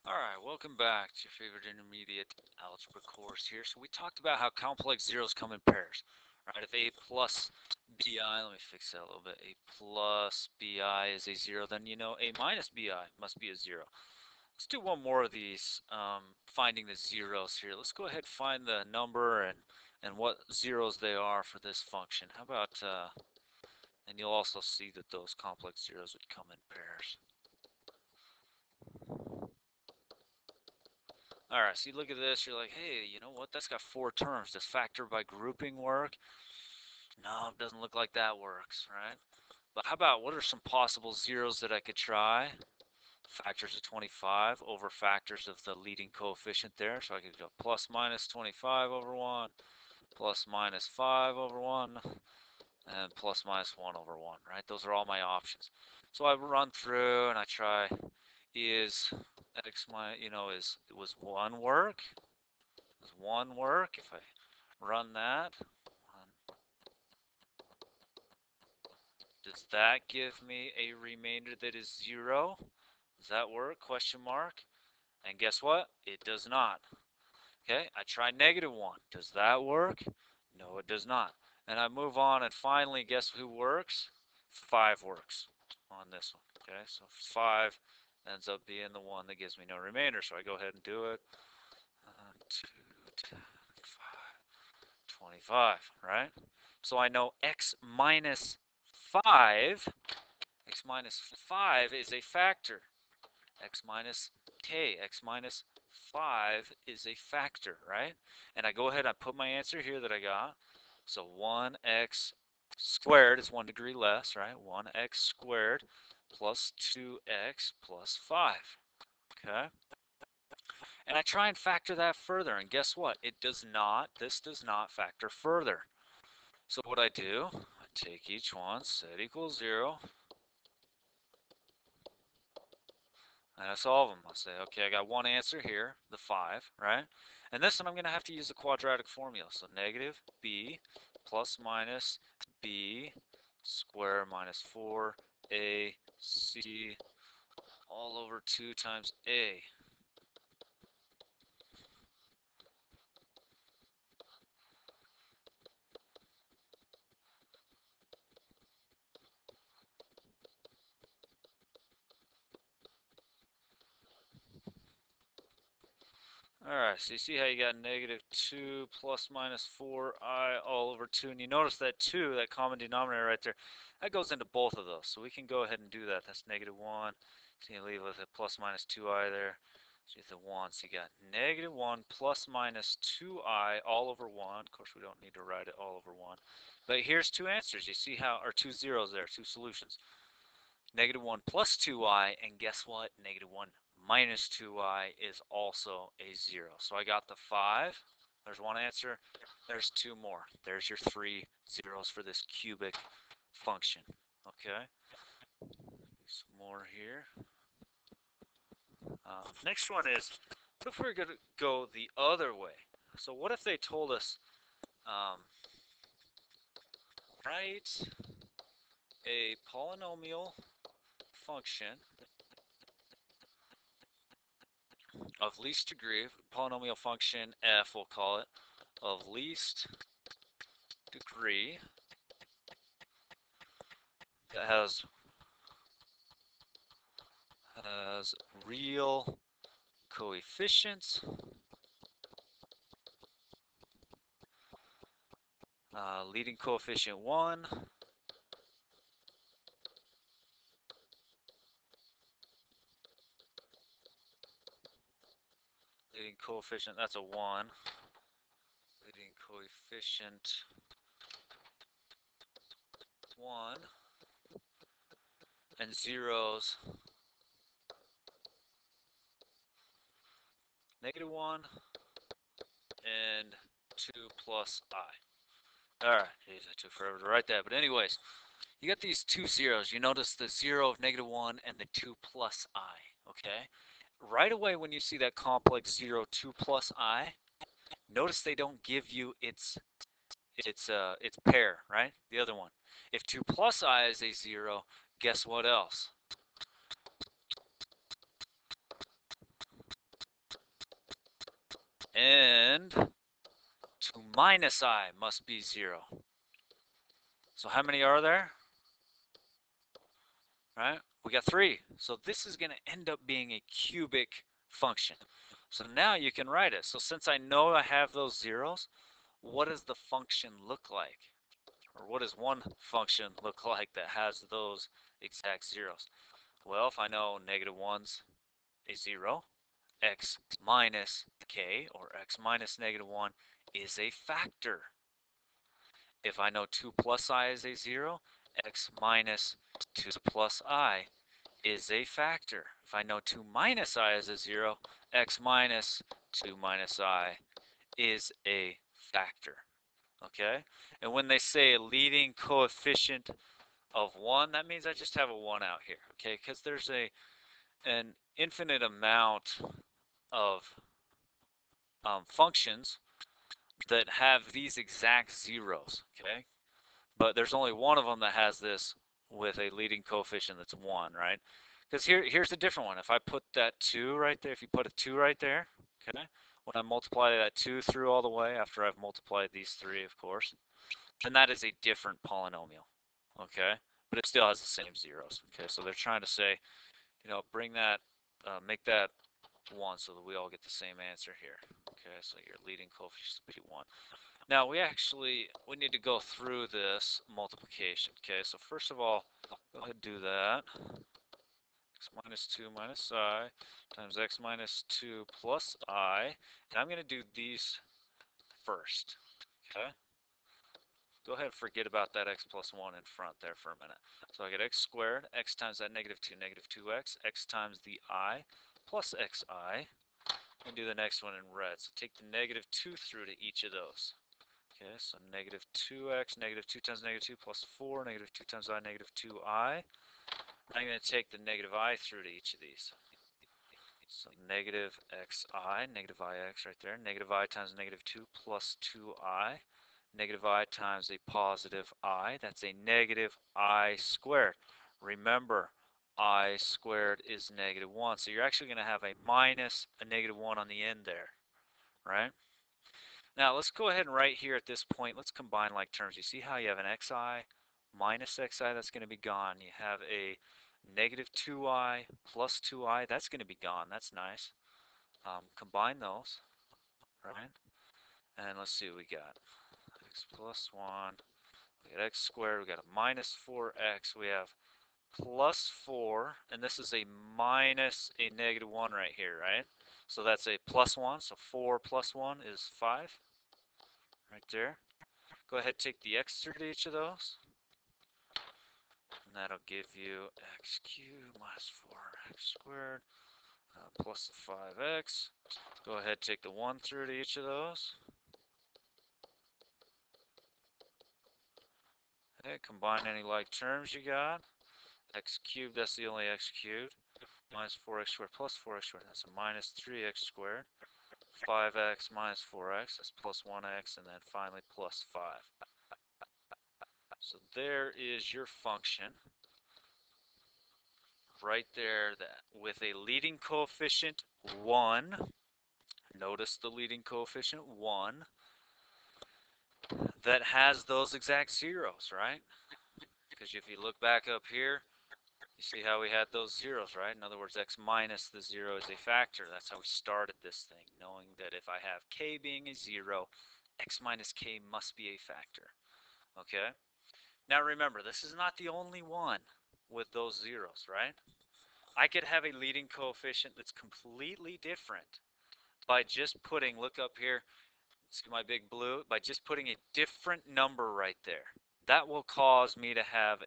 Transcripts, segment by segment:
Alright, welcome back to your favorite intermediate algebra course here. So we talked about how complex zeros come in pairs, right? If a plus bi, let me fix that a little bit, a plus bi is a zero, then you know a minus bi must be a zero. Let's do one more of these, finding the zeros here. Let's go ahead and find the number and what zeros they are for this function. How about, and you'll also see that those complex zeros would come in pairs. All right, so you look at this, you're like, hey, you know what? That's got four terms. Does factor by grouping work? No, it doesn't look like that works, right? But how about what are some possible zeros that I could try? Factors of 25 over factors of the leading coefficient there. So I could go plus minus 25 over 1, plus minus 5 over 1, and plus minus 1 over 1, right? Those are all my options. So I run through and I try, is x minus, was 1 work? Does 1 work? If I run that, does that give me a remainder that is 0? Does that work? Question mark. And guess what? It does not. Okay, I try -1. Does that work? No, it does not. And I move on, and finally, guess who works? 5 works on this one. Okay, so 5 ends up being the one that gives me no remainder. So I go ahead and do it. 2, 10, 5, 25, right? So I know x minus 5 is a factor. X minus k, x minus 5 is a factor, right? And I go ahead and I put my answer here that I got. So 1x squared is 1 degree less, right? 1x squared plus 2x plus 5, okay? And I try and factor that further, and guess what? It does not, this does not factor further. So what I do, I take each one, set equals 0, and I solve them. I'll say, okay, I got one answer here, the 5, right? And this one I'm going to have to use the quadratic formula. So negative b plus minus b squared minus 4ac all over 2 times a. Alright, so you see how you got -2 plus minus 4i all over 2, and you notice that 2, that common denominator right there, that goes into both of those. So we can go ahead and do that. That's -1. So you leave with a plus minus 2i there. So you have the 1. So you got -1 plus minus 2i all over 1. Of course, we don't need to write it all over 1. But here's two answers. You see how, or two zeros there, two solutions. -1 plus 2i, and guess what? -1 minus 2i is also a 0. So I got the 5. There's one answer. There's two more. There's your 3 zeros for this cubic function. Okay? Some more here. Next one is, what if we're going to go the other way? So what if they told us, write a polynomial function of least degree, polynomial function f, we'll call it, of least degree that has real coefficients, leading coefficient 1, leading coefficient, that's a 1, leading coefficient 1, and zeros -1 and 2 plus I. Alright, geez, I took forever to write that, but anyways, you got these two zeros. You notice the 0 of -1 and the 2 plus I, okay? Right away when you see that complex 0, 2 plus I, notice they don't give you its pair, right? The other one. If 2 plus I is a 0, guess what else? and 2 minus I must be 0. So how many are there? Right? We got 3. So this is going to end up being a cubic function. So now you can write it. So since I know I have those zeros, what does the function look like? Or what does one function look like that has those exact zeros? Well, if I know negative 1's a 0, x minus k, or x minus negative 1, is a factor. If I know 2 plus I is a 0, x minus 2 plus I is a factor. If I know 2 minus I is a 0, x minus 2 minus I is a factor. Okay? And when they say a leading coefficient of 1, that means I just have a 1 out here. Okay? Because there's an infinite amount of functions that have these exact zeros. Okay? But there's only one of them that has this with a leading coefficient that's 1, right? Because here's a different one. If I put that 2 right there, if you put a 2 right there, okay, when I multiply that 2 through all the way, after I've multiplied these 3, of course, then that is a different polynomial, okay? But it still has the same zeros, okay? So they're trying to say, bring that, make that 1 so that we all get the same answer here, okay? So your leading coefficient will be 1. Now we need to go through this multiplication, okay? So first of all, go ahead and do that. X minus 2 minus I times x minus 2 plus I. And I'm going to do these first, okay? Go ahead and forget about that x plus 1 in front there for a minute. So I get x squared, x times that negative 2x, x times the I plus xi. And do the next one in red. So take the negative 2 through to each of those. Okay, so negative 2x, negative 2 times negative 2 plus 4, negative 2 times I, negative 2I. I'm going to take the negative I through to each of these. So negative xi, negative ix right there. Negative I times negative 2 plus 2I. Negative I times a positive I. That's a negative I squared. Remember, I squared is negative 1. So you're actually going to have a minus a negative 1 on the end there, right? Now let's go ahead and right here at this point, let's combine like terms. You see how you have an xi minus xi, that's going to be gone. You have a negative 2i plus 2i, that's going to be gone. That's nice. Combine those, right? And let's see what we got. X plus 1, we got x squared, we got a minus 4x, we have plus 4, and this is a minus a negative 1 right here, right? So that's a plus 1, so 4 plus 1 is 5, right there. Go ahead, take the x through to each of those. And that'll give you x cubed minus 4x squared plus the 5x. Go ahead, take the 1 through to each of those. Okay, combine any like terms you got. X cubed, that's the only x cubed. Minus 4x squared plus 4x squared, that's a minus 3x squared. 5x minus 4x, that's plus 1x, and then finally plus 5. So there is your function right there that with a leading coefficient 1. Notice the leading coefficient 1 that has those exact zeros, right? Because if you look back up here, you see how we had those zeros, right? In other words, x minus the 0 is a factor. That's how we started this thing, knowing that if I have k being a 0, x minus k must be a factor, okay? Now remember, this is not the only one with those zeros, right? I could have a leading coefficient that's completely different by just putting, look up here, see my big blue, by just putting a different number right there. That will cause me to have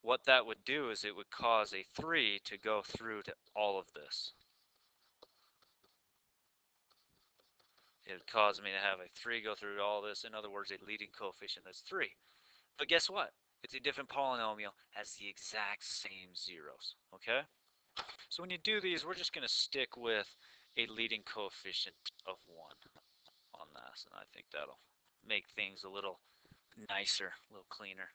what that would do is it would cause a 3 to go through to all of this. It would cause me to have a 3 go through all this. In other words, a leading coefficient that's 3. But guess what? It's a different polynomial, has the exact same zeros, okay? So when you do these, we're just going to stick with a leading coefficient of 1 on this, and I think that'll make things a little nicer, a little cleaner.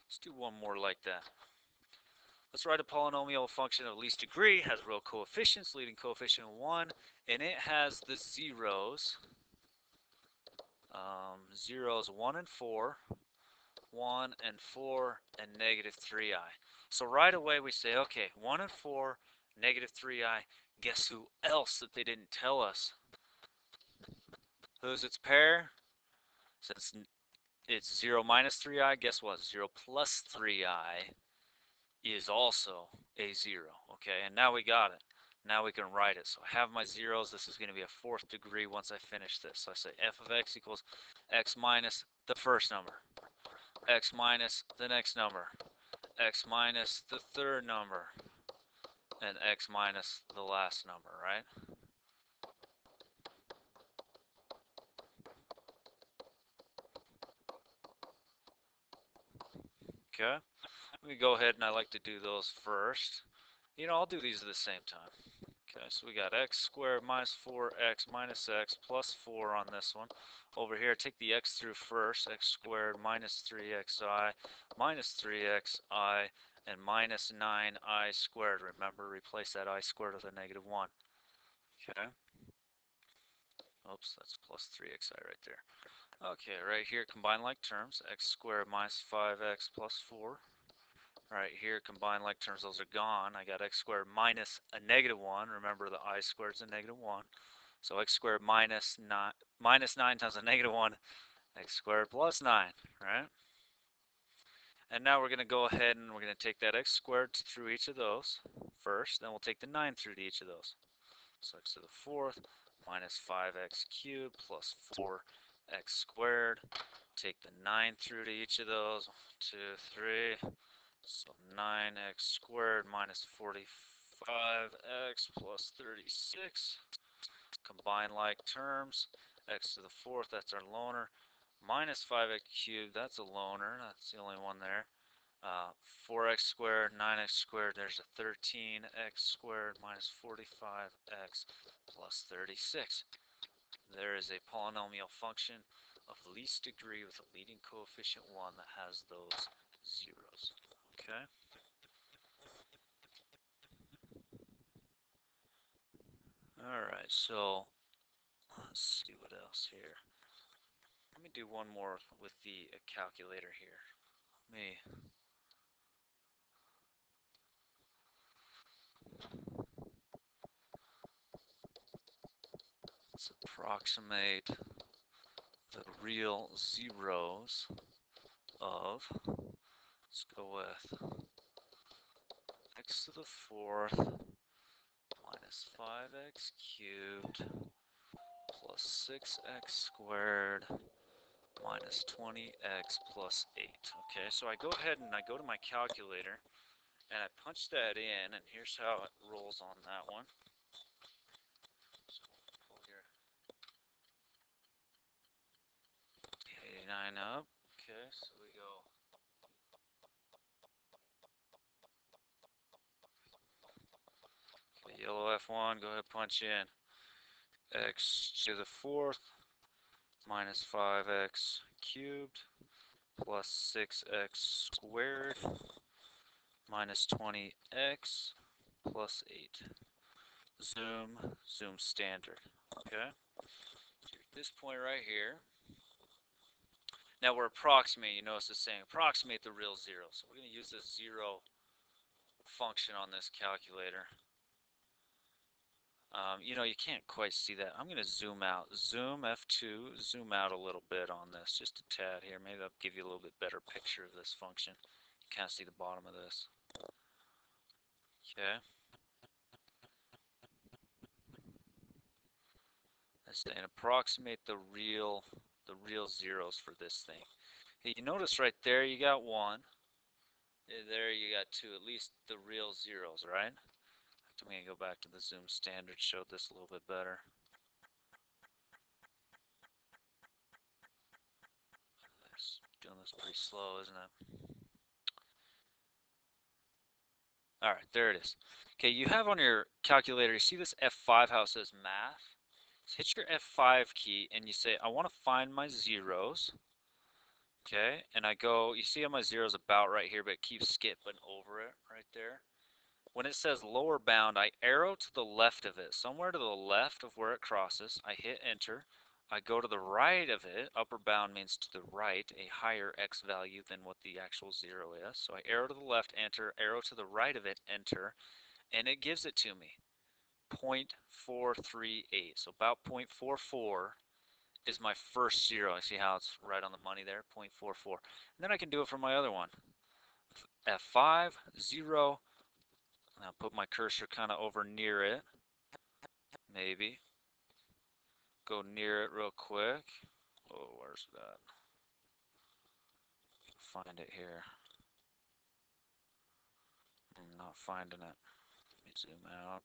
Let's do one more like that. Let's write a polynomial function of least degree, has real coefficients, leading coefficient of 1, and it has the zeros, zeros 1 and 4, 1 and 4, and negative 3i. So right away we say, okay, 1 and 4, negative 3i. Guess who else that they didn't tell us? Who's its pair? Since it's 0 minus 3i, guess what? 0 plus 3i is also a 0, okay? And now we got it. Now we can write it. So I have my zeros. This is going to be a fourth degree once I finish this. So I say f of x equals x minus the first number, x minus the next number, x minus the third number, and x minus the last number, right? Okay. We go ahead and I like to do those first. You know, I'll do these at the same time. Okay, so we got x squared minus 4x minus x plus 4 on this one. Over here, take the x through first. X squared minus 3xi minus 3xi and minus 9i squared. Remember, replace that I squared with a negative 1. Okay. Oops, that's plus 3xi right there. Okay, right here, combine like terms. X squared minus 5x plus 4. Right here, combine like terms, those are gone. I got x squared minus a negative 1. Remember, the I squared is a negative 1. So x squared minus 9 times a negative 1, x squared plus 9, right? And now we're going to go ahead and we're going to take that x squared through each of those first. Then we'll take the 9 through to each of those. So x to the fourth minus 5x cubed plus 4x squared. Take the 9 through to each of those. 1, 2, 3. So 9x squared minus 45x plus 36. Combine like terms. X to the fourth, that's our loner. Minus 5x cubed, that's a loner. That's the only one there. 4x squared, 9x squared, there's a 13x squared minus 45x plus 36. There is a polynomial function of least degree with a leading coefficient 1 that has those zeros. Okay? Alright, so let's see what else here. Let me do one more with the calculator here. Let me let's approximate the real zeros of, let's go with x to the fourth minus 5x cubed plus 6x squared minus 20x plus 8. Okay, so I go ahead and I go to my calculator and I punch that in, and here's how it rolls on that one. So pull your 89 up. Okay, so we go yellow F1, go ahead punch in x to the fourth minus 5x cubed plus 6x squared minus 20x plus 8. Zoom standard. Okay, so at this point right here, now we're approximating, you notice it's saying approximate the real zero. So we're going to use this zero function on this calculator. You know, you can't quite see that. I'm going to zoom out. Zoom F2, zoom out a little bit on this, just a tad here. Maybe that'll give you a little bit better picture of this function. You can't see the bottom of this. Okay. That's saying approximate the real zeros for this thing. Hey, you notice right there you got 1. There you got 2, at least the real zeros, right? I'm going to go back to the zoom standard, show this a little bit better. Doing this pretty slow, isn't it? All right, there it is. Okay, you have on your calculator, you see this F5, how it says math? So hit your F5 key and you say, I want to find my zeros. Okay, and I go, you see how my zero's about right here, but it keeps skipping over it right there. When it says lower bound, I arrow to the left of it, somewhere to the left of where it crosses. I hit enter. I go to the right of it. Upper bound means to the right, a higher x value than what the actual zero is. So I arrow to the left, enter, arrow to the right of it, enter, and it gives it to me. 0.438. So about 0.44 is my first zero. I see how it's right on the money there, 0.44. And then I can do it for my other one. F5, 0. I'll put my cursor kind of over near it, maybe. Go near it real quick. Oh, where's that? Find it here. I'm not finding it. Let me zoom out.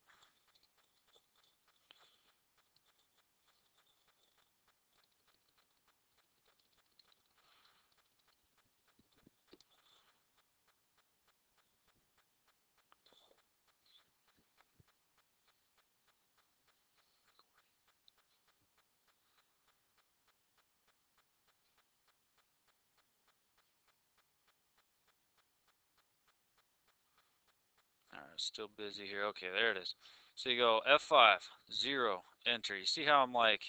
Alright, still busy here. Okay, there it is. So you go F5, 0, enter. You see how I'm like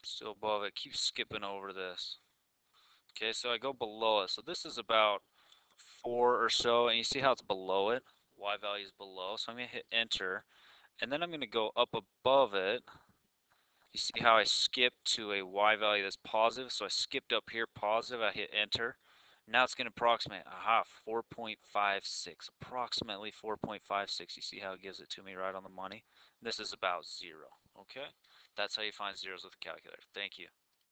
still above it, keep skipping over this. Okay, so I go below it. So this is about 4 or so, and you see how it's below it? Y value is below. So I'm going to hit enter, and then I'm going to go up above it. You see how I skipped to a Y value that's positive? So I skipped up here positive, I hit enter. Now it's going to approximate, aha, 4.56, approximately 4.56. You see how it gives it to me right on the money? This is about 0, okay? That's how you find zeros with a calculator. Thank you.